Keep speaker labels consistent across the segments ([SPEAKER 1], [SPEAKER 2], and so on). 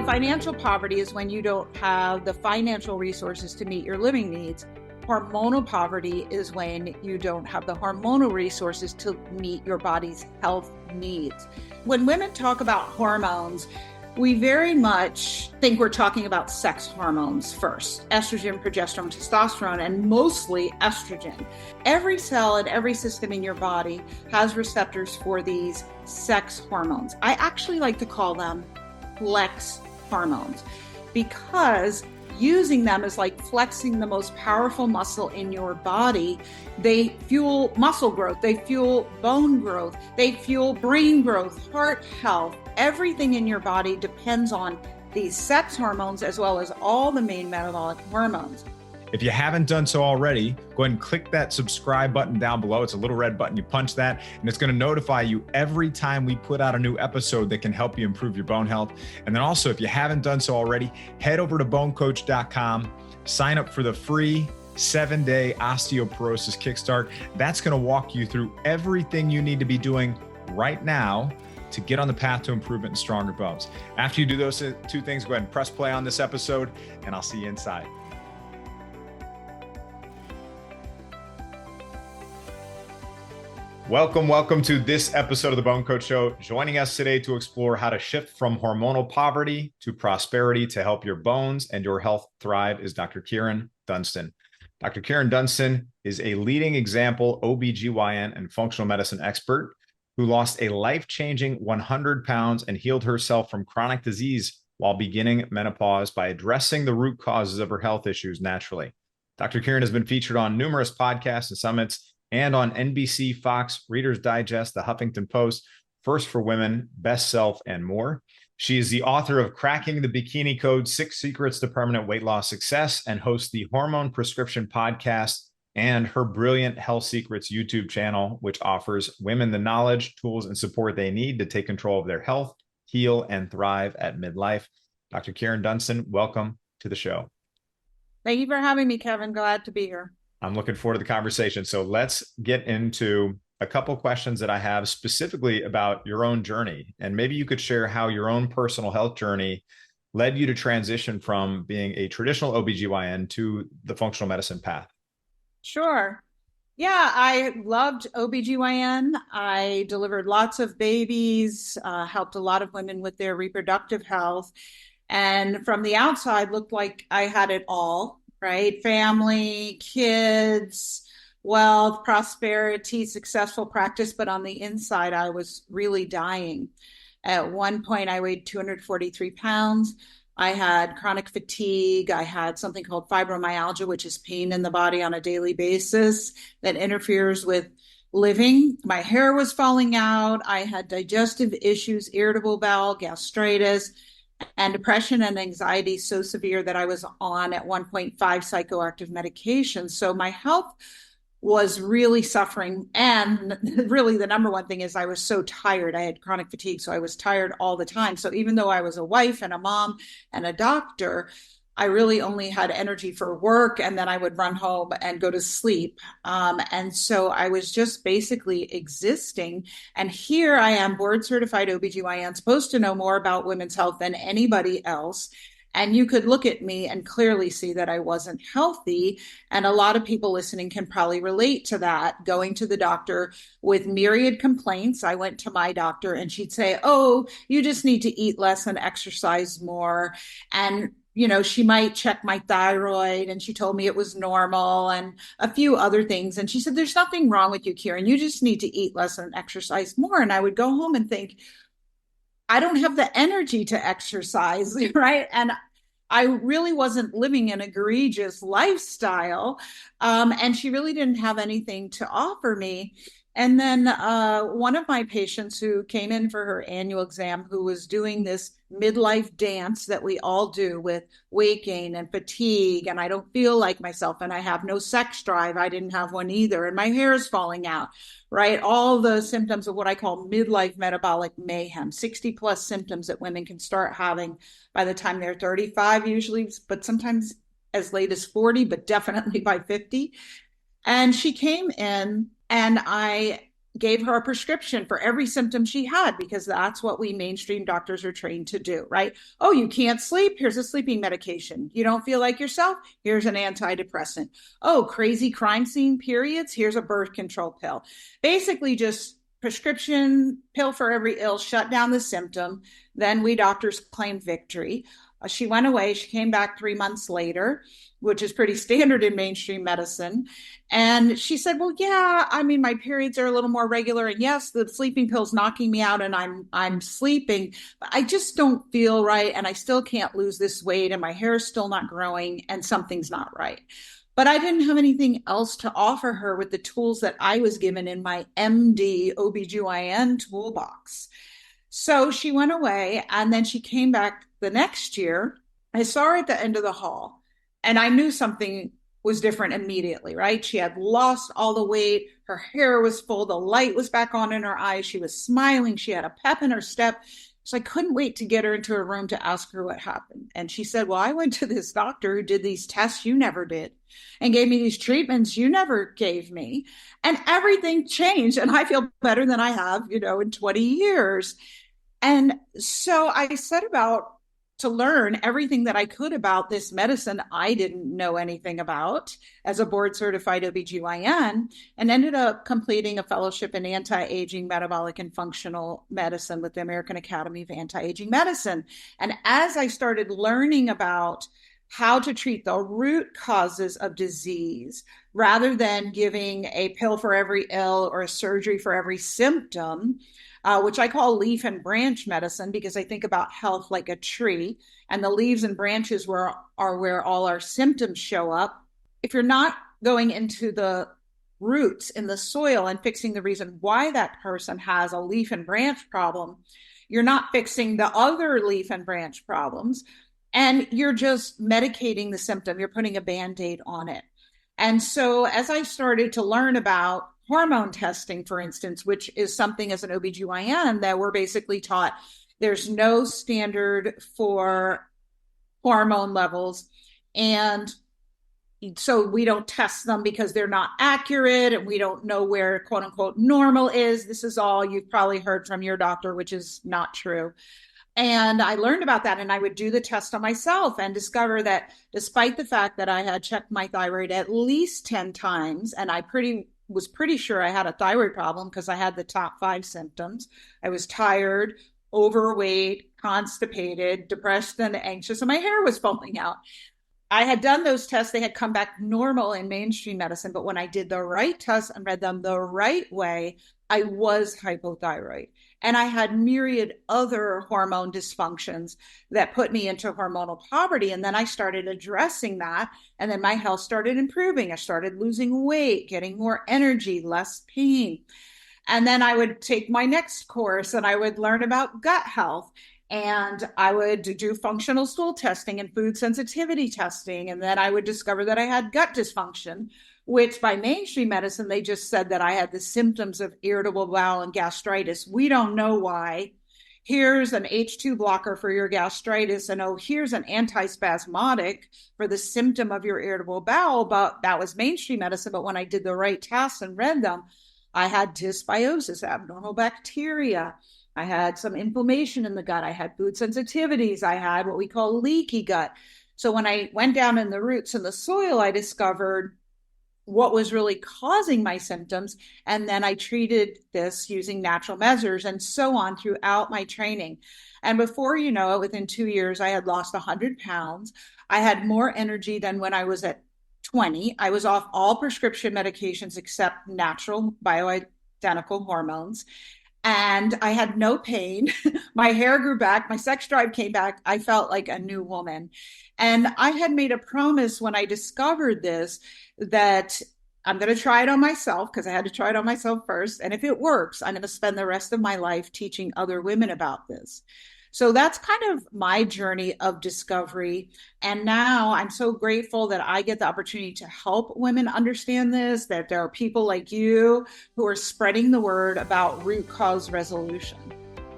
[SPEAKER 1] So financial poverty is when you don't have the financial resources to meet your living needs. Hormonal poverty is when you don't have the hormonal resources to meet your body's health needs. When women talk about hormones, we very much think we're talking about sex hormones first: estrogen, progesterone, testosterone, and mostly estrogen. Every cell and every system in your body has receptors for these sex hormones. I actually like to call them flex hormones, because using them is like flexing the most powerful muscle in your body. They fuel muscle growth, they fuel bone growth, they fuel brain growth, heart health. Everything in your body depends on these sex hormones as well as all the main metabolic hormones.
[SPEAKER 2] If you haven't done so already, go ahead and click that subscribe button down below. It's a little red button. You punch that, and it's going to notify you every time we put out a new episode that can help you improve your bone health. And then also, if you haven't done so already, head over to BoneCoach.com, sign up for the free 7-day Osteoporosis Kickstart. That's going to walk you through everything you need to be doing right now to get on the path to improvement and stronger bones. After you do those two things, go ahead and press play on this episode, and I'll see you inside. Welcome to this episode of the Bone Coach Show. Joining us today to explore how to shift from hormonal poverty to prosperity to help your bones and your health thrive is Dr. Kyrin Dunston. Dr. Kyrin Dunston is a leading example OBGYN and functional medicine expert who lost a life-changing 100 pounds and healed herself from chronic disease while beginning menopause by addressing the root causes of her health issues naturally. Dr. Kyrin has been featured on numerous podcasts and summits and on NBC, Fox, Reader's Digest, The Huffington Post, First for Women, Best Self, and more. She is the author of Cracking the Bikini Code: 6 Secrets to Permanent Weight Loss Success, and hosts the Hormone Prescription Podcast and her Brilliant Health Secrets YouTube channel, which offers women the knowledge, tools, and support they need to take control of their health, heal, and thrive at midlife. Dr. Kyrin Dunston, welcome to the show.
[SPEAKER 1] Thank you for having me, Kevin. Glad to be here.
[SPEAKER 2] I'm looking forward to the conversation. So let's get into a couple questions that I have specifically about your own journey. And maybe you could share how your own personal health journey led you to transition from being a traditional OBGYN to the functional medicine path.
[SPEAKER 1] Sure. Yeah, I loved OBGYN. I delivered lots of babies, helped a lot of women with their reproductive health. And from the outside, looked like I had it all. Right? Family, kids, wealth, prosperity, successful practice. But on the inside, I was really dying. At one point, I weighed 243 pounds. I had chronic fatigue. I had something called fibromyalgia, which is pain in the body on a daily basis that interferes with living. My hair was falling out. I had digestive issues, irritable bowel, gastritis, and depression and anxiety so severe that I was on at 1.5 psychoactive medications. So my health was really suffering. And really the number one thing is I was so tired. I had chronic fatigue, so I was tired all the time. So even though I was a wife and a mom and a doctor, I really only had energy for work, and then I would run home and go to sleep. And so I was just basically existing. And here I am, board certified OBGYN, supposed to know more about women's health than anybody else. And you could look at me and clearly see that I wasn't healthy. And a lot of people listening can probably relate to that. Going to the doctor with myriad complaints. I went to my doctor and she'd say, "Oh, you just need to eat less and exercise more." And she might check my thyroid, and she told me it was normal and a few other things. And she said, "There's nothing wrong with you, Kyrin. You just need to eat less and exercise more." And I would go home and think, I don't have the energy to exercise, right? And I really wasn't living an egregious lifestyle. And she really didn't have anything to offer me. And then one of my patients who came in for her annual exam, who was doing this midlife dance that we all do with weight gain and fatigue, and I don't feel like myself, and I have no sex drive. I didn't have one either, and my hair is falling out, right? All the symptoms of what I call midlife metabolic mayhem, 60 plus symptoms that women can start having by the time they're 35 usually, but sometimes as late as 40, but definitely by 50. And she came in, and I gave her a prescription for every symptom she had, because that's what we mainstream doctors are trained to do, right? Oh, you can't sleep? Here's a sleeping medication. You don't feel like yourself? Here's an antidepressant. Oh, crazy crime scene periods? Here's a birth control pill. Basically just prescription pill for every ill, shut down the symptom. Then we doctors claimed victory. She went away. She came back 3 months later, which is pretty standard in mainstream medicine. And she said, well, yeah, I mean, my periods are a little more regular. And yes, the sleeping pill's knocking me out and I'm sleeping, but I just don't feel right. And I still can't lose this weight and my hair is still not growing and something's not right. But I didn't have anything else to offer her with the tools that I was given in my MD OBGYN toolbox. So she went away and then she came back the next year. I saw her at the end of the hall and I knew something was different immediately, right? She had lost all the weight. Her hair was full. The light was back on in her eyes. She was smiling. She had a pep in her step. So I couldn't wait to get her into a room to ask her what happened. And she said, well, I went to this doctor who did these tests you never did and gave me these treatments you never gave me. And everything changed. And I feel better than I have, in 20 years. And so I set about to learn everything that I could about this medicine I didn't know anything about as a board certified OBGYN, and ended up completing a fellowship in anti-aging, metabolic, and functional medicine with the American Academy of Anti-Aging Medicine. And as I started learning about how to treat the root causes of disease rather than giving a pill for every ill or a surgery for every symptom, which I call leaf and branch medicine, because I think about health like a tree, and the leaves and branches are where all our symptoms show up. If you're not going into the roots in the soil and fixing the reason why that person has a leaf and branch problem, you're not fixing the other leaf and branch problems, and you're just medicating the symptom. You're putting a Band-Aid on it. And so as I started to learn about hormone testing, for instance, which is something as an OBGYN that we're basically taught there's no standard for hormone levels. And so we don't test them because they're not accurate and we don't know where quote unquote normal is. This is all you've probably heard from your doctor, which is not true. And I learned about that, and I would do the test on myself and discover that despite the fact that I had checked my thyroid at least 10 times, and I was pretty sure I had a thyroid problem because I had the top 5 symptoms. I was tired, overweight, constipated, depressed, and anxious, and my hair was falling out. I had done those tests. They had come back normal in mainstream medicine, but when I did the right tests and read them the right way, I was hypothyroid. And I had myriad other hormone dysfunctions that put me into hormonal poverty. And then I started addressing that. And then my health started improving. I started losing weight, getting more energy, less pain. And then I would take my next course and I would learn about gut health. And I would do functional stool testing and food sensitivity testing. And then I would discover that I had gut dysfunction, which by mainstream medicine, they just said that I had the symptoms of irritable bowel and gastritis. We don't know why. Here's an H2 blocker for your gastritis. And oh, here's an antispasmodic for the symptom of your irritable bowel. But that was mainstream medicine. But when I did the right tests and read them, I had dysbiosis, abnormal bacteria. I had some inflammation in the gut. I had food sensitivities. I had what we call leaky gut. So when I went down in the roots in the soil, I discovered what was really causing my symptoms. And then I treated this using natural measures and so on throughout my training. And before you know it, within 2 years, I had lost 100 pounds. I had more energy than when I was at 20. I was off all prescription medications except natural bioidentical hormones. And I had no pain. My hair grew back. My sex drive came back. I felt like a new woman. And I had made a promise when I discovered this that I'm going to try it on myself, because I had to try it on myself first. And if it works, I'm going to spend the rest of my life teaching other women about this. So that's kind of my journey of discovery. And now I'm so grateful that I get the opportunity to help women understand this, that there are people like you who are spreading the word about root cause resolution.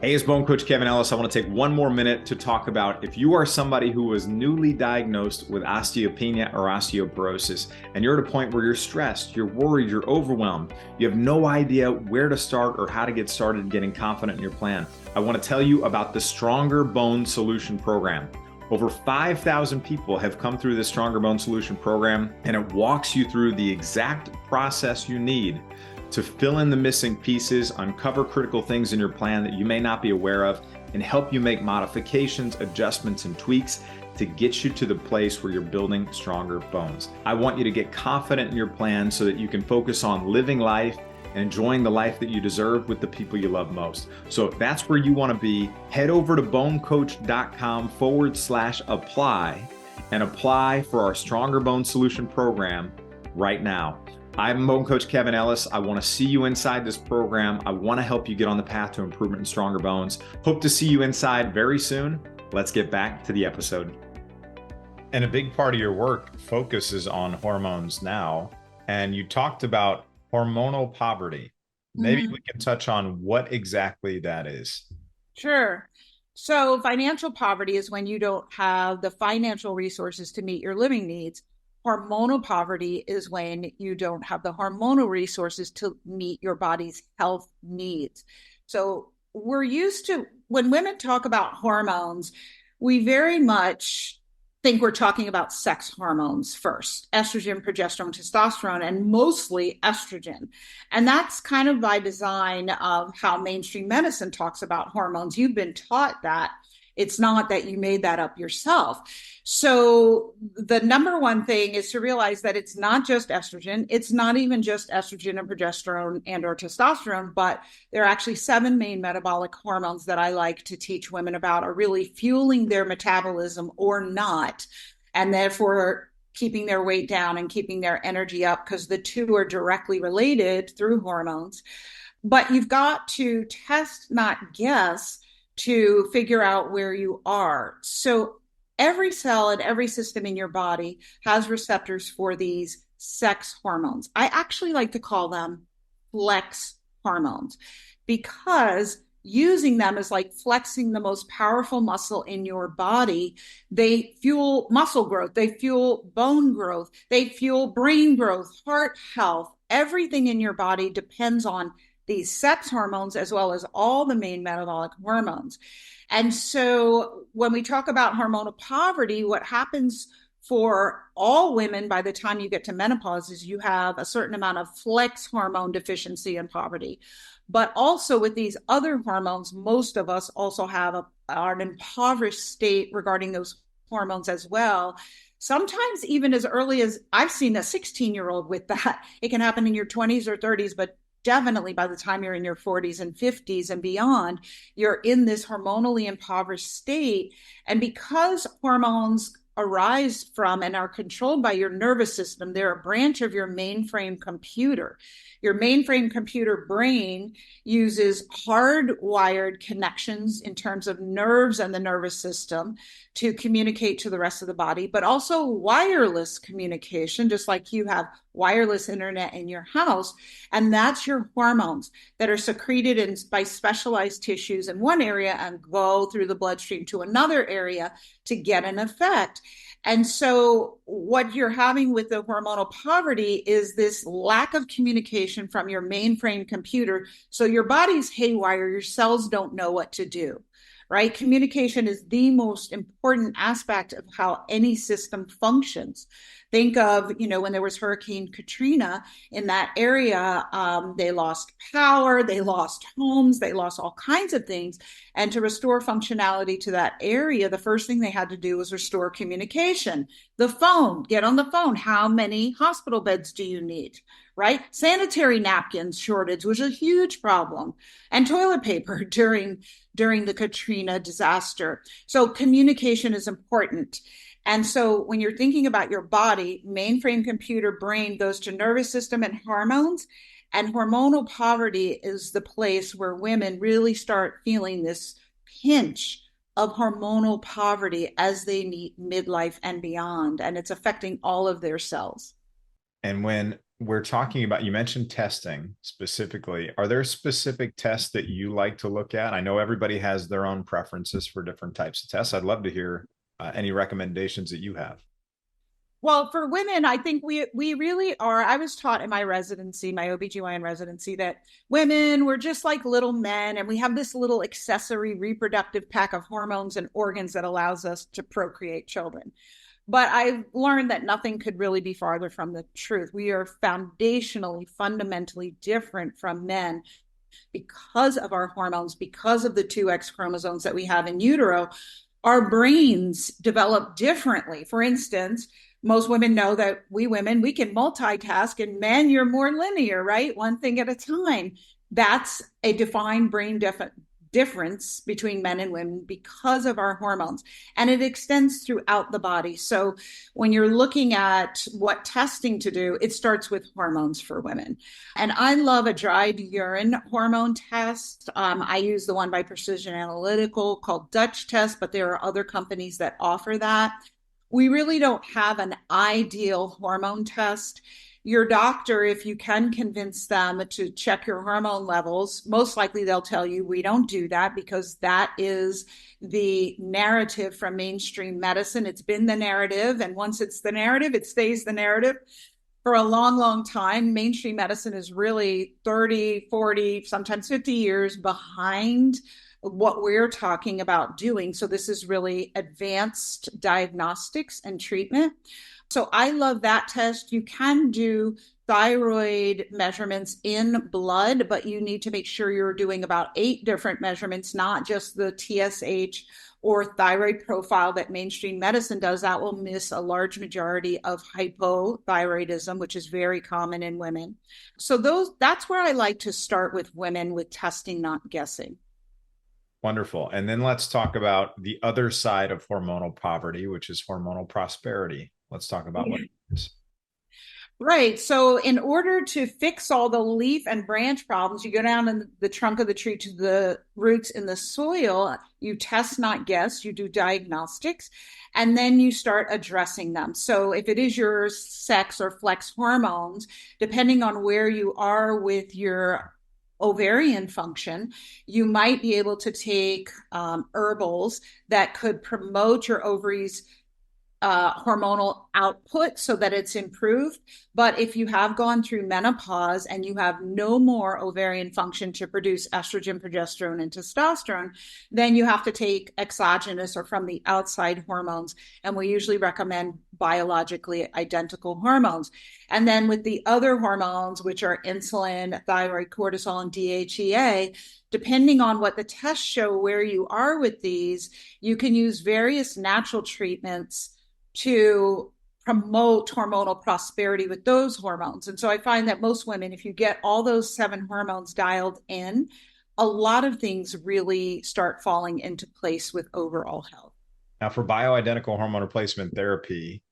[SPEAKER 2] Hey, it's Bone Coach Kevin Ellis. I want to take one more minute to talk about if you are somebody who was newly diagnosed with osteopenia or osteoporosis, and you're at a point where you're stressed, you're worried, you're overwhelmed, you have no idea where to start or how to get started getting confident in your plan. I want to tell you about the Stronger Bone Solution Program. Over 5,000 people have come through the Stronger Bone Solution Program, and it walks you through the exact process you need to fill in the missing pieces, uncover critical things in your plan that you may not be aware of, and help you make modifications, adjustments, and tweaks to get you to the place where you're building stronger bones. I want you to get confident in your plan so that you can focus on living life and enjoying the life that you deserve with the people you love most. So if that's where you want to be, head over to bonecoach.com/apply and apply for our Stronger Bone Solution Program right now. I'm Bone Coach Kevin Ellis. I want to see you inside this program. I want to help you get on the path to improvement and stronger bones. Hope to see you inside very soon. Let's get back to the episode. And a big part of your work focuses on hormones now. And you talked about hormonal poverty. Maybe we can touch on what exactly that is.
[SPEAKER 1] Sure. So financial poverty is when you don't have the financial resources to meet your living needs. Hormonal poverty is when you don't have the hormonal resources to meet your body's health needs. So we're used to, when women talk about hormones, we very much think we're talking about sex hormones first: estrogen, progesterone, testosterone, and mostly estrogen. And that's kind of by design of how mainstream medicine talks about hormones. You've been taught that. It's not that you made that up yourself. So the number one thing is to realize that it's not just estrogen. It's not even just estrogen and progesterone and or testosterone, but there are actually 7 main metabolic hormones that I like to teach women about, are really fueling their metabolism or not, and therefore keeping their weight down and keeping their energy up, because the two are directly related through hormones. But you've got to test, not guess, to figure out where you are. So every cell and every system in your body has receptors for these sex hormones. I actually like to call them flex hormones, because using them is like flexing the most powerful muscle in your body. They fuel muscle growth, they fuel bone growth, they fuel brain growth, heart health. Everything in your body depends on these sex hormones, as well as all the main metabolic hormones. And so when we talk about hormonal poverty, what happens for all women by the time you get to menopause is you have a certain amount of flex hormone deficiency and poverty. But also with these other hormones, most of us also have an impoverished state regarding those hormones as well. Sometimes even as early as, I've seen a 16-year-old with that. It can happen in your 20s or 30s, but definitely by the time you're in your 40s and 50s and beyond, you're in this hormonally impoverished state. And because hormones arise from and are controlled by your nervous system, they're a branch of your mainframe computer. Your mainframe computer brain uses hardwired connections in terms of nerves and the nervous system to communicate to the rest of the body, but also wireless communication, just like you have wireless internet in your house. And that's your hormones that are secreted by specialized tissues in one area and go through the bloodstream to another area to get an effect. And so what you're having with the hormonal poverty is this lack of communication from your mainframe computer. So your body's haywire, your cells don't know what to do, right? Communication is the most important aspect of how any system functions. Think of, when there was Hurricane Katrina in that area, they lost power, they lost homes, they lost all kinds of things. And to restore functionality to that area, the first thing they had to do was restore communication. The phone, get on the phone. How many hospital beds do you need, right? Sanitary napkins shortage was a huge problem, and toilet paper during the Katrina disaster. So communication is important. And so when you're thinking about your body, mainframe computer brain goes to nervous system and hormones. And hormonal poverty is the place where women really start feeling this pinch of hormonal poverty as they meet midlife and beyond. And it's affecting all of their cells.
[SPEAKER 2] And when we're talking about, you mentioned testing specifically. Are there specific tests that you like to look at? I know everybody has their own preferences for different types of tests. I'd love to hear any recommendations that you have.
[SPEAKER 1] Well, for women, I think we really are. I was taught in my residency, my OBGYN residency, that women were just like little men, and we have this little accessory reproductive pack of hormones and organs that allows us to procreate children. But I've learned that nothing could really be farther from the truth. We are foundationally, fundamentally different from men because of our hormones, because of the two X chromosomes that we have in utero. Our brains develop differently. For instance, most women know that we women, we can multitask, and men, you're more linear, right? One thing at a time. That's a defined brain difference between men and women because of our hormones, and it extends throughout the body. So when you're looking at what testing to do, it starts with hormones for women. And I love a dried urine hormone test. I use the one by Precision Analytical called Dutch Test, but there are other companies that offer that. We really don't have an ideal hormone test. Your doctor, if you can convince them to check your hormone levels, most likely they'll tell you we don't do that because that is the narrative from mainstream medicine. It's been the narrative, and once it's the narrative, it stays the narrative for a long, long time. Mainstream medicine is really 30, 40, sometimes 50 years behind what we're talking about doing. So this is really advanced diagnostics and treatment. So I love that test. You can do thyroid measurements in blood, but you need to make sure you're doing about 8 different measurements, not just the TSH or thyroid profile that mainstream medicine does. That will miss a large majority of hypothyroidism, which is very common in women. So that's where I like to start with women, with testing, not guessing.
[SPEAKER 2] Wonderful. And then let's talk about the other side of hormonal poverty, which is hormonal prosperity. Let's talk about what it is.
[SPEAKER 1] Right. So in order to fix all the leaf and branch problems, you go down in the trunk of the tree to the roots in the soil. You test, not guess. You do diagnostics, and then you start addressing them. So if it is your sex or flex hormones, depending on where you are with your ovarian function, you might be able to take herbals that could promote your ovaries' hormonal output so that it's improved. But if you have gone through menopause and you have no more ovarian function to produce estrogen, progesterone, and testosterone, then you have to take exogenous or from the outside hormones. And we usually recommend biologically identical hormones. And then with the other hormones, which are insulin, thyroid, cortisol, and DHEA, depending on what the tests show where you are with these, you can use various natural treatments to promote hormonal prosperity with those hormones. And so I find that most women, if you get all those 7 hormones dialed in, a lot of things really start falling into place with overall health.
[SPEAKER 2] Now, for bioidentical hormone replacement therapy,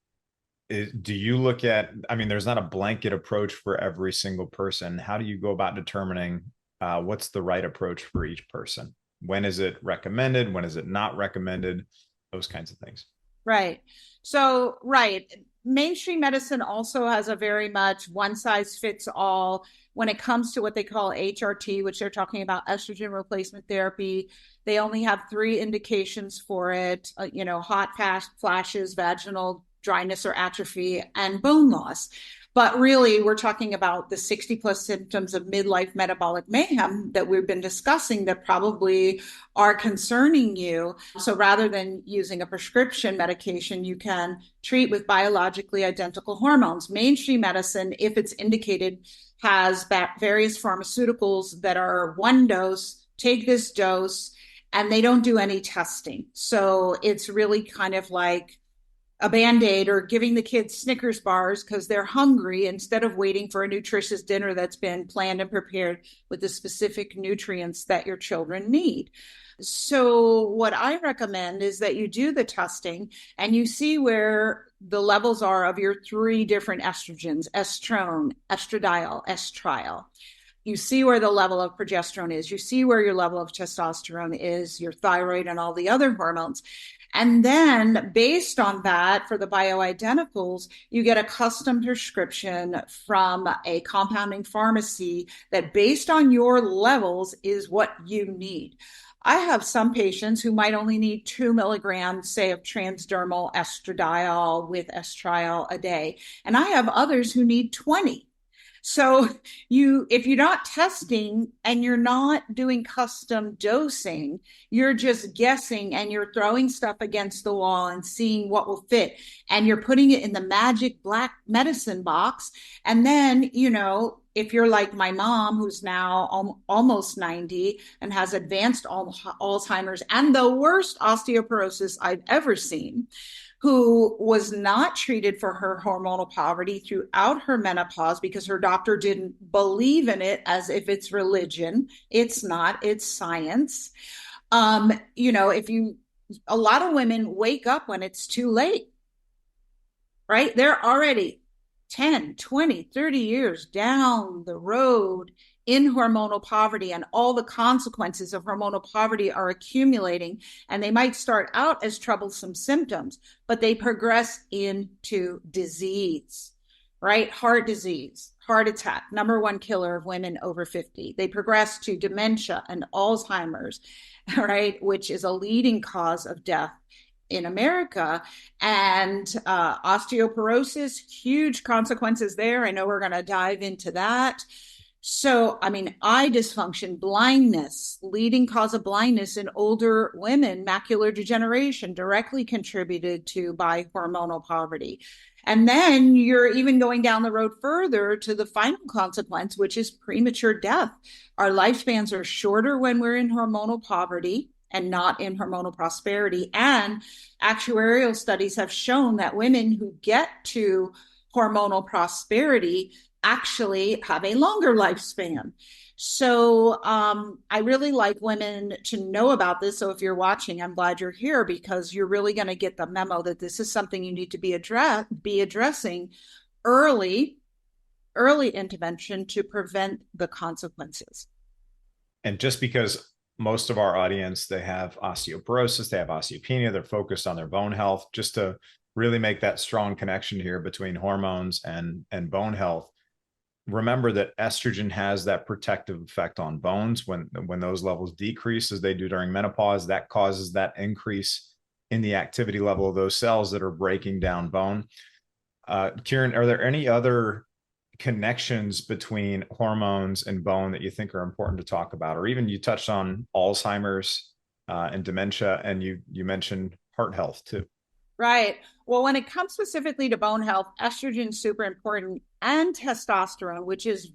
[SPEAKER 2] do you look at, I mean, there's not a blanket approach for every single person. How do you go about determining what's the right approach for each person? When is it recommended? When is it not recommended? Those kinds of things.
[SPEAKER 1] Right. So, right. Mainstream medicine also has a very much one size fits all when it comes to what they call HRT, which they're talking about estrogen replacement therapy. They only have 3 indications for it, hot flashes, vaginal dryness or atrophy, and bone loss. But really, we're talking about the 60 plus symptoms of midlife metabolic mayhem that we've been discussing that probably are concerning you. So rather than using a prescription medication, you can treat with biologically identical hormones. Mainstream medicine, if it's indicated, has various pharmaceuticals that are 1 dose, take this dose, and they don't do any testing. So it's really kind of like a Band-Aid or giving the kids Snickers bars because they're hungry instead of waiting for a nutritious dinner that's been planned and prepared with the specific nutrients that your children need. So what I recommend is that you do the testing and you see where the levels are of your 3 different estrogens: estrone, estradiol, estriol. you see where the level of progesterone is, you see where your level of testosterone is, your thyroid and all the other hormones. And then based on that, for the bioidenticals, you get a custom prescription from a compounding pharmacy that based on your levels is what you need. I have some patients who might only need 2 milligrams, say, of transdermal estradiol with estriol a day. And I have others who need 20. So if you're not testing and you're not doing custom dosing, you're just guessing and you're throwing stuff against the wall and seeing what will fit. And you're putting it in the magic black medicine box. And then, if you're like my mom, who's now almost 90 and has advanced Alzheimer's and the worst osteoporosis I've ever seen, who was not treated for her hormonal poverty throughout her menopause because her doctor didn't believe in it as if it's religion. It's not, it's science. A lot of women wake up when it's too late, right? They're already 10, 20, 30 years down the road in hormonal poverty, and all the consequences of hormonal poverty are accumulating. And they might start out as troublesome symptoms, but they progress into disease, right? Heart disease, heart attack, #1 killer of women over 50. They progress to dementia and Alzheimer's, right? Which is a leading cause of death in America. And osteoporosis, huge consequences there. I know we're going to dive into that. So, eye dysfunction, blindness, leading cause of blindness in older women, macular degeneration, directly contributed to by hormonal poverty. And then you're even going down the road further to the final consequence, which is premature death. Our lifespans are shorter when we're in hormonal poverty and not in hormonal prosperity. And actuarial studies have shown that women who get to hormonal prosperity actually have a longer lifespan. So I really like women to know about this. So if you're watching, I'm glad you're here, because you're really going to get the memo that this is something you need to be addressing early intervention to prevent the consequences.
[SPEAKER 2] And just because most of our audience, they have osteoporosis, they have osteopenia, they're focused on their bone health, just to really make that strong connection here between hormones and bone health. Remember that estrogen has that protective effect on bones. When those levels decrease as they do during menopause, that causes that increase in the activity level of those cells that are breaking down bone. Kyrin, are there any other connections between hormones and bone that you think are important to talk about? Or even you touched on Alzheimer's and dementia, and you mentioned heart health too.
[SPEAKER 1] Right. Well, when it comes specifically to bone health, estrogen is super important, and testosterone, which is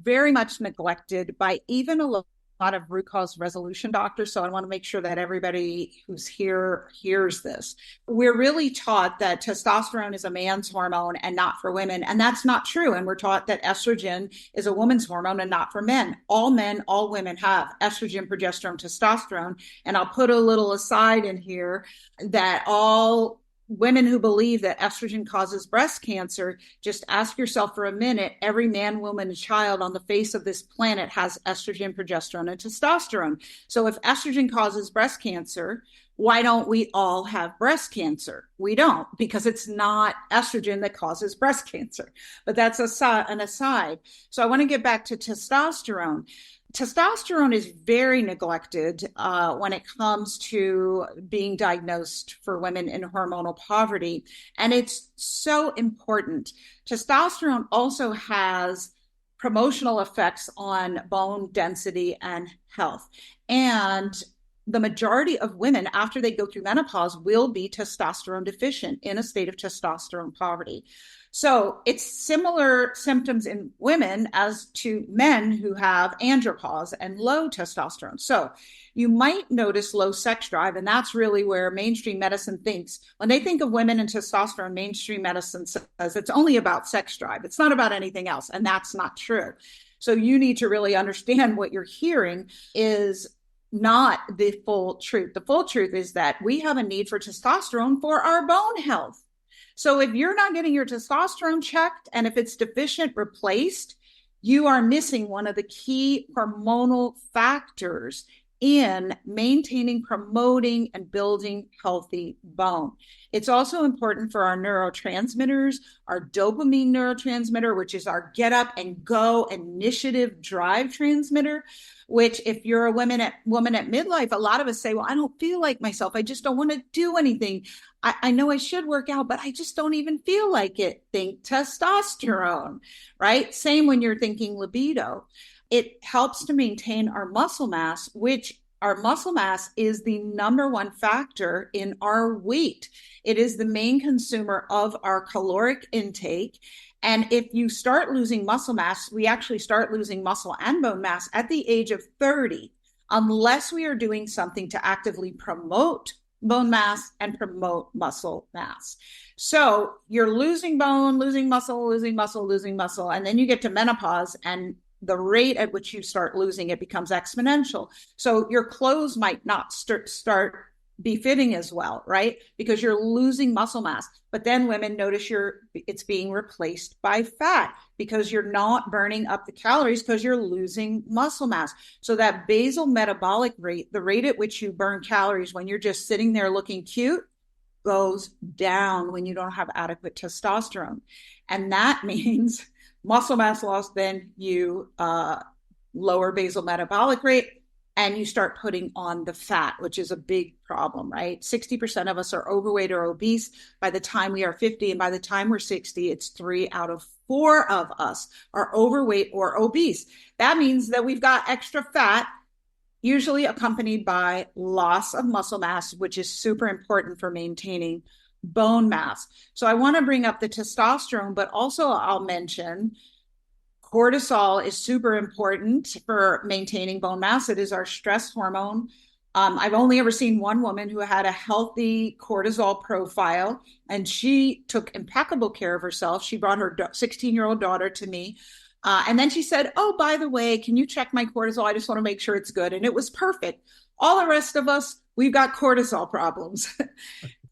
[SPEAKER 1] very much neglected by even a lot of root cause resolution doctors. So I want to make sure that everybody who's here hears this. We're really taught that testosterone is a man's hormone and not for women. And that's not true. And we're taught that estrogen is a woman's hormone and not for men. All men, all women have estrogen, progesterone, testosterone. And I'll put a little aside in here that all women who believe that estrogen causes breast cancer, just ask yourself for a minute, every man, woman, and child on the face of this planet has estrogen, progesterone, and testosterone. So if estrogen causes breast cancer, why don't we all have breast cancer? We don't, because it's not estrogen that causes breast cancer. But that's an aside. So I want to get back to testosterone. Testosterone is very neglected when it comes to being diagnosed for women in hormonal poverty. And it's so important. Testosterone also has promotional effects on bone density and health. And the majority of women after they go through menopause will be testosterone deficient in a state of testosterone poverty. So it's similar symptoms in women as to men who have andropause and low testosterone. So you might notice low sex drive, and that's really where mainstream medicine thinks. When they think of women and testosterone, mainstream medicine says it's only about sex drive. It's not about anything else, and that's not true. So you need to really understand what you're hearing is not the full truth. The full truth is that we have a need for testosterone for our bone health. So if you're not getting your testosterone checked, and if it's deficient, replaced, you are missing one of the key hormonal factors in maintaining, promoting, and building healthy bone. It's also important for our neurotransmitters, our dopamine neurotransmitter, which is our get up and go initiative drive transmitter, which if you're a woman at midlife, a lot of us say, well, I don't feel like myself. I just don't want to do anything. I know I should work out, but I just don't even feel like it. Think testosterone, right? Same when you're thinking libido. It helps to maintain our muscle mass, which our muscle mass is the number one factor in our weight. It is the main consumer of our caloric intake. And if you start losing muscle mass, we actually start losing muscle and bone mass at the age of 30, unless we are doing something to actively promote bone mass and promote muscle mass. So you're losing bone, losing muscle, losing muscle, losing muscle. And then you get to menopause, and the rate at which you start losing it becomes exponential. So your clothes might not start be fitting as well, right? Because you're losing muscle mass. But then women notice it's being replaced by fat because you're not burning up the calories because you're losing muscle mass. So that basal metabolic rate, the rate at which you burn calories when you're just sitting there looking cute, goes down when you don't have adequate testosterone. And that means muscle mass loss, then you lower basal metabolic rate, and you start putting on the fat, which is a big problem, right? 60% of us are overweight or obese by the time we are 50. And by the time we're 60, it's 3 out of 4 of us are overweight or obese. That means that we've got extra fat, usually accompanied by loss of muscle mass, which is super important for maintaining bone mass. So I want to bring up the testosterone, but also I'll mention cortisol is super important for maintaining bone mass. It is our stress hormone. I've only ever seen one woman who had a healthy cortisol profile, and she took impeccable care of herself. She brought her 16-year-old daughter to me. And then she said, oh, by the way, can you check my cortisol? I just want to make sure it's good. And it was perfect. All the rest of us, we've got cortisol problems.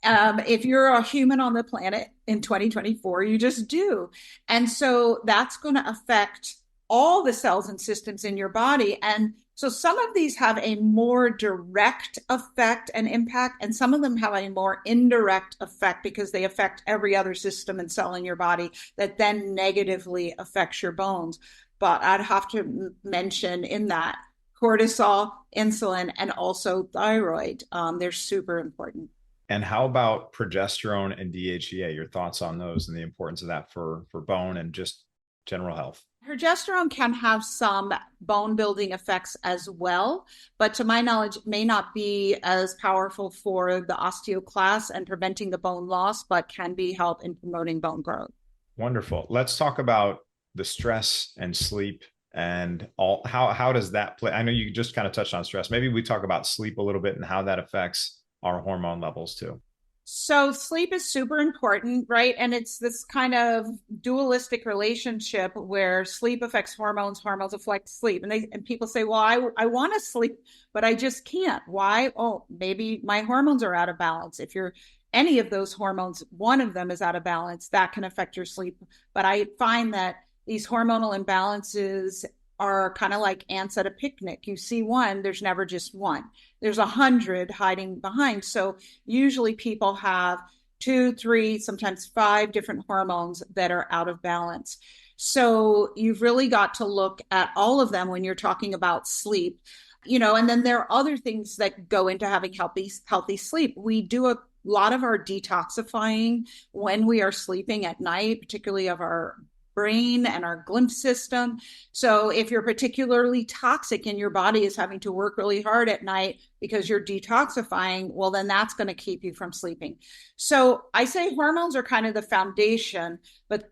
[SPEAKER 1] If you're a human on the planet in 2024, you just do. And so that's going to affect all the cells and systems in your body. And so some of these have a more direct effect and impact, and some of them have a more indirect effect because they affect every other system and cell in your body that then negatively affects your bones. But I'd have to mention in that cortisol, insulin, and also thyroid. They're super important.
[SPEAKER 2] And how about progesterone and DHEA? Your thoughts on those and the importance of that for bone and just general health?
[SPEAKER 1] Progesterone can have some bone building effects as well, but to my knowledge, may not be as powerful for the osteoclast and preventing the bone loss, but can be help in promoting bone growth.
[SPEAKER 2] Wonderful. Let's talk about the stress and sleep and all. How does that play? I know you just kind of touched on stress. Maybe we talk about sleep a little bit and how that affects our hormone levels too.
[SPEAKER 1] So sleep is super important, right? And it's this kind of dualistic relationship where sleep affects hormones, hormones affect sleep. And people say, well, I want to sleep, but I just can't. Why? Oh, maybe my hormones are out of balance. If you're any of those hormones, one of them is out of balance, that can affect your sleep. But I find that these hormonal imbalances are kind of like ants at a picnic. You see one, there's never just one. There's 100 hiding behind. So usually people have 2, 3, sometimes 5 different hormones that are out of balance. So you've really got to look at all of them when you're talking about sleep, and then there are other things that go into having healthy sleep. We do a lot of our detoxifying when we are sleeping at night, particularly of our brain and our glimpse system. So if you're particularly toxic and your body is having to work really hard at night because you're detoxifying, well, then that's going to keep you from sleeping. So I say hormones are kind of the foundation, but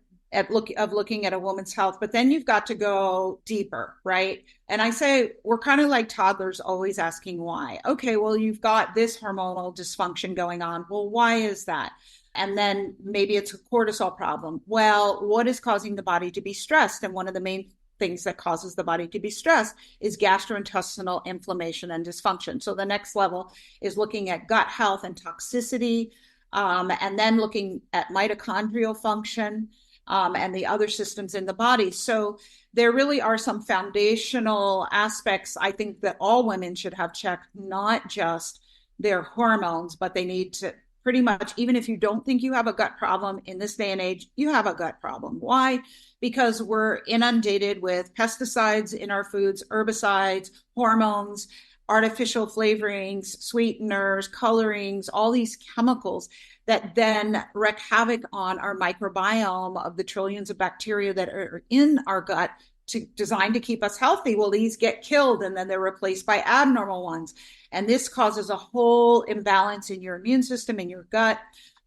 [SPEAKER 1] looking at a woman's health, but then you've got to go deeper, right? And I say we're kind of like toddlers always asking why. Okay, well, you've got this hormonal dysfunction going on. Well, why is that? And then maybe it's a cortisol problem. Well, what is causing the body to be stressed? And one of the main things that causes the body to be stressed is gastrointestinal inflammation and dysfunction. So the next level is looking at gut health and toxicity, and then looking at mitochondrial function, and the other systems in the body. So there really are some foundational aspects I think that all women should have checked, not just their hormones, but they need to pretty much, even if you don't think you have a gut problem in this day and age, you have a gut problem. Why? Because we're inundated with pesticides in our foods, herbicides, hormones, artificial flavorings, sweeteners, colorings, all these chemicals that then wreak havoc on our microbiome of the trillions of bacteria that are in our gut designed to keep us healthy. Well, these get killed and then they're replaced by abnormal ones. And this causes a whole imbalance in your immune system, in your gut,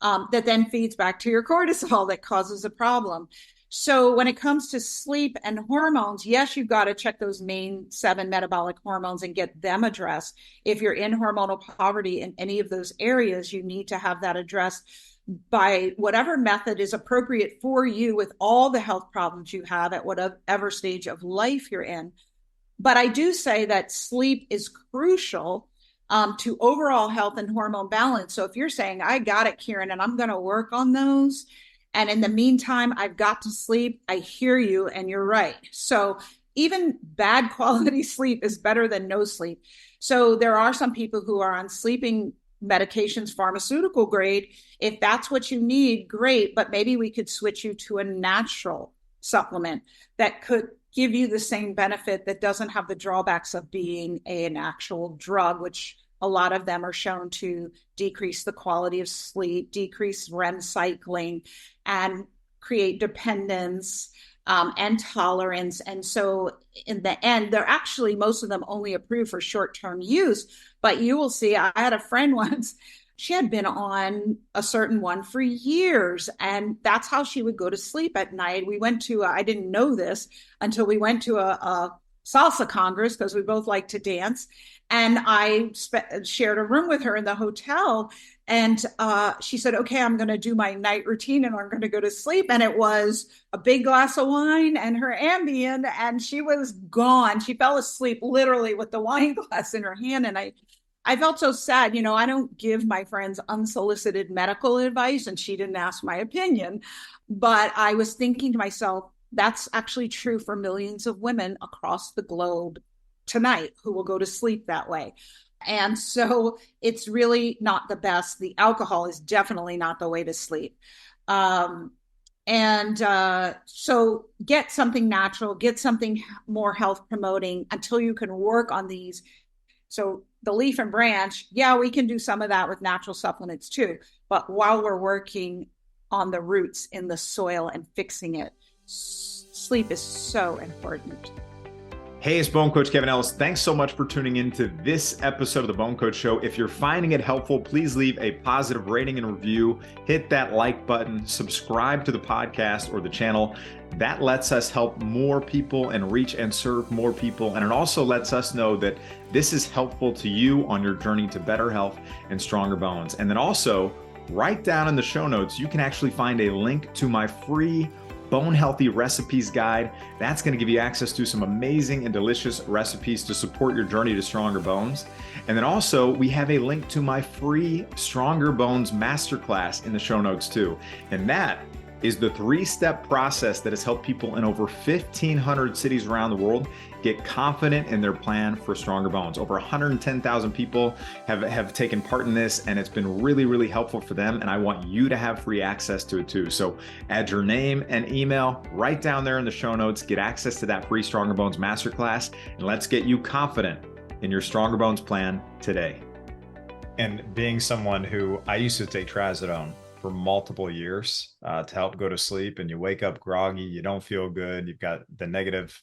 [SPEAKER 1] that then feeds back to your cortisol that causes a problem. So when it comes to sleep and hormones, yes, you've got to check those main 7 metabolic hormones and get them addressed. If you're in hormonal poverty in any of those areas, you need to have that addressed by whatever method is appropriate for you with all the health problems you have at whatever stage of life you're in. But I do say that sleep is crucial to overall health and hormone balance. So if you're saying, I got it, Kyrin, and I'm going to work on those, and in the meantime, I've got to sleep, I hear you, and you're right. So even bad quality sleep is better than no sleep. So there are some people who are on sleeping medications, pharmaceutical grade. If that's what you need, great, but maybe we could switch you to a natural supplement that could give you the same benefit that doesn't have the drawbacks of being an actual drug, which a lot of them are shown to decrease the quality of sleep, decrease REM cycling, and create dependence and tolerance. And so in the end, they're actually, most of them only approved for short-term use. But you will see, I had a friend once, she had been on a certain one for years, and that's how she would go to sleep at night. We went to, I didn't know this until we went to a salsa congress because we both like to dance. And I shared a room with her in the hotel. And she said, okay, I'm going to do my night routine and I'm going to go to sleep. And it was a big glass of wine and her Ambien, and she was gone. She fell asleep literally with the wine glass in her hand. And I felt so sad. You know, I don't give my friends unsolicited medical advice, and she didn't ask my opinion. But I was thinking to myself, that's actually true for millions of women across the globe tonight who will go to sleep that way. And so it's really not the best. The alcohol is definitely not the way to sleep. So get something natural, get something more health promoting until you can work on these. So the leaf and branch, yeah, we can do some of that with natural supplements too. But while we're working on the roots in the soil and fixing it, sleep is so important.
[SPEAKER 2] Hey, it's Bone Coach Kevin Ellis. Thanks so much for tuning into this episode of the Bone Coach Show. If you're finding it helpful, please leave a positive rating and review. Hit that like button, subscribe to the podcast or the channel. That lets us help more people and reach and serve more people. And it also lets us know that this is helpful to you on your journey to better health and stronger bones. And then also, right down in the show notes, you can actually find a link to my free Bone Healthy Recipes Guide. That's going to give you access to some amazing and delicious recipes to support your journey to stronger bones. And then also, we have a link to my free Stronger Bones Masterclass in the show notes too. And that is the 3-step process that has helped people in over 1,500 cities around the world get confident in their plan for stronger bones. Over 110,000 people have taken part in this, and it's been really, really helpful for them. And I want you to have free access to it too. So add your name and email right down there in the show notes, get access to that free Stronger Bones Masterclass, and let's get you confident in your Stronger Bones plan today. And being someone who, I used to take trazodone for multiple years to help go to sleep, and you wake up groggy, you don't feel good, you've got the negative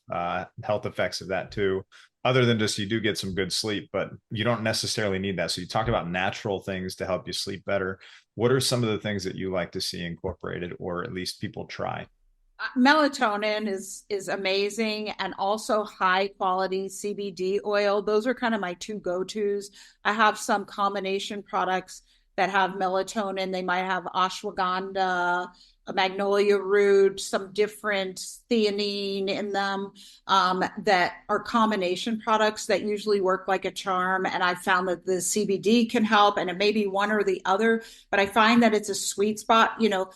[SPEAKER 2] health effects of that too, other than just you do get some good sleep, but you don't necessarily need that. So you talk about natural things to help you sleep better. What are some of the things that you like to see incorporated, or at least people try?
[SPEAKER 1] Melatonin is amazing, and also high quality CBD oil. Those are kind of my two go-tos. I have some combination products that have melatonin. They might have ashwagandha, a magnolia root, some different theanine in them that are combination products that usually work like a charm. And I found that the CBD can help, and it may be one or the other, but I find that it's a sweet spot. You know,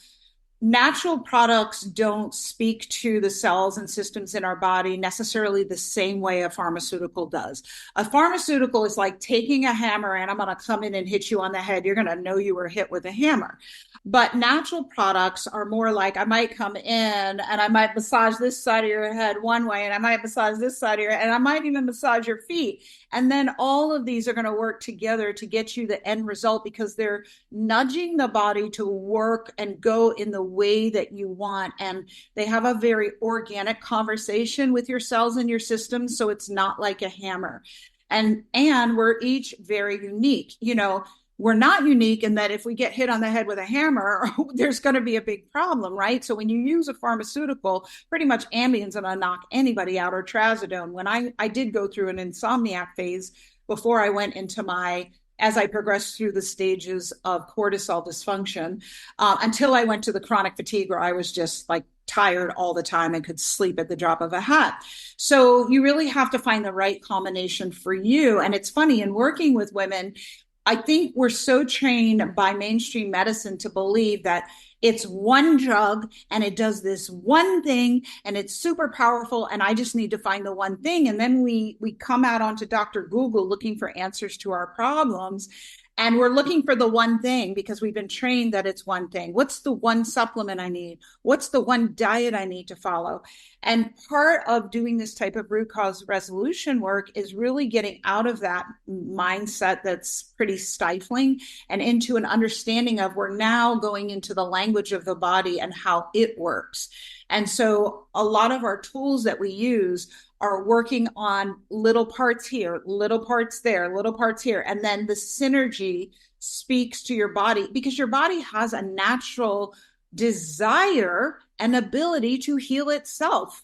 [SPEAKER 1] natural products don't speak to the cells and systems in our body necessarily the same way a pharmaceutical does. A pharmaceutical is like taking a hammer and I'm going to come in and hit you on the head. You're going to know you were hit with a hammer. But natural products are more like I might come in and I might massage this side of your head one way, and I might massage this side of your head, and I might even massage your feet. And then all of these are going to work together to get you the end result because they're nudging the body to work and go in the way that you want. And they have a very organic conversation with your cells and your system. So it's not like a hammer. And we're each very unique. We're not unique in that if we get hit on the head with a hammer, there's going to be a big problem, right? So when you use a pharmaceutical, pretty much Ambien's going to knock anybody out, or Trazodone. When I did go through an insomniac phase before I went into as I progressed through the stages of cortisol dysfunction, until I went to the chronic fatigue where I was just like tired all the time and could sleep at the drop of a hat. So you really have to find the right combination for you. And it's funny, in working with women, I think we're so trained by mainstream medicine to believe that it's one drug and it does this one thing and it's super powerful and I just need to find the one thing. And then we come out onto Dr. Google looking for answers to our problems. And we're looking for the one thing because we've been trained that it's one thing. What's the one supplement I need? What's the one diet I need to follow? And part of doing this type of root cause resolution work is really getting out of that mindset that's pretty stifling and into an understanding of we're now going into the language of the body and how it works. And so a lot of our tools that we use are working on little parts here, little parts there, little parts here. And then the synergy speaks to your body because your body has a natural desire and ability to heal itself.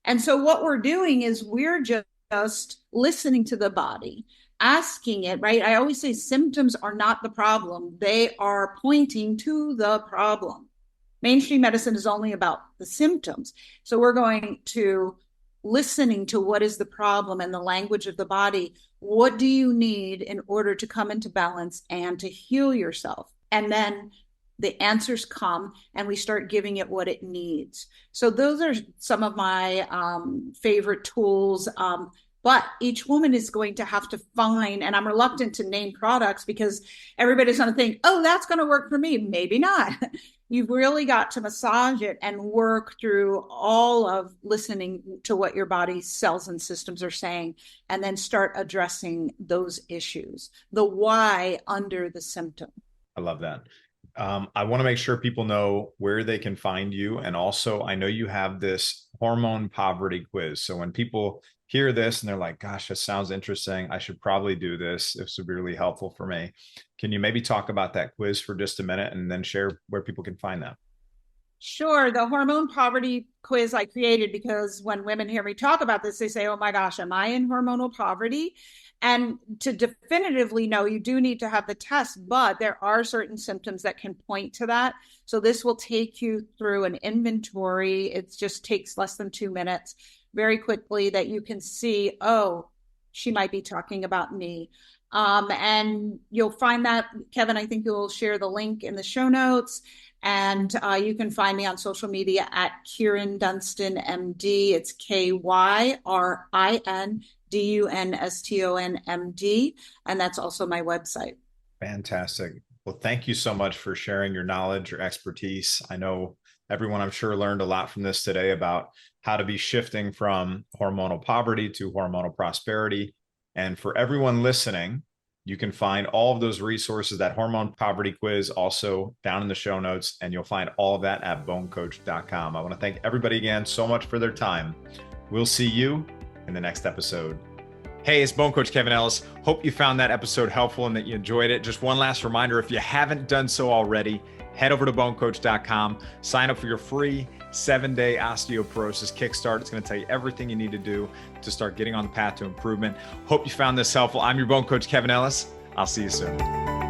[SPEAKER 1] And so what we're doing is we're just listening to the body, asking it, right? I always say symptoms are not the problem. They are pointing to the problem. Mainstream medicine is only about the symptoms. So we're going to listening to what is the problem and the language of the body. What do you need in order to come into balance and to heal yourself? And then the answers come and we start giving it what it needs. So those are some of my favorite tools. But each woman is going to have to find, and I'm reluctant to name products because everybody's going to think, oh, that's going to work for me. Maybe not. You've really got to massage it and work through all of listening to what your body's cells and systems are saying, and then start addressing those issues, the why under the symptom.
[SPEAKER 2] I love that. I want to make sure people know where they can find you. And also, I know you have this hormone poverty quiz. So when people hear this and they're like, gosh, that sounds interesting, I should probably do this. This would be really helpful for me. Can you maybe talk about that quiz for just a minute and then share where people can find that?
[SPEAKER 1] Sure. The hormone poverty quiz I created because when women hear me talk about this, they say, oh my gosh, am I in hormonal poverty? And to definitively know, you do need to have the test, but there are certain symptoms that can point to that. So this will take you through an inventory. It just takes less than 2 minutes very quickly that you can see, oh, she might be talking about me. And you'll find that, Kevin, I think you'll share the link in the show notes. And you can find me on social media at Kyrin Dunston, MD. It's KYRINDUNSTON, MD. And that's also my website.
[SPEAKER 2] Fantastic. Well, thank you so much for sharing your knowledge, your expertise. I know everyone, I'm sure, learned a lot from this today about how to be shifting from hormonal poverty to hormonal prosperity. And for everyone listening, you can find all of those resources, that hormone poverty quiz, also down in the show notes, and you'll find all of that at bonecoach.com. I want to thank everybody again so much for their time. We'll see you in the next episode. Hey, it's Bone Coach Kevin Ellis. Hope you found that episode helpful and that you enjoyed it. Just one last reminder, if you haven't done so already, head over to bonecoach.com, sign up for your free 7-day osteoporosis kickstart. It's going to tell you everything you need to do to start getting on the path to improvement. Hope you found this helpful. I'm your Bone Coach, Kevin Ellis. I'll see you soon.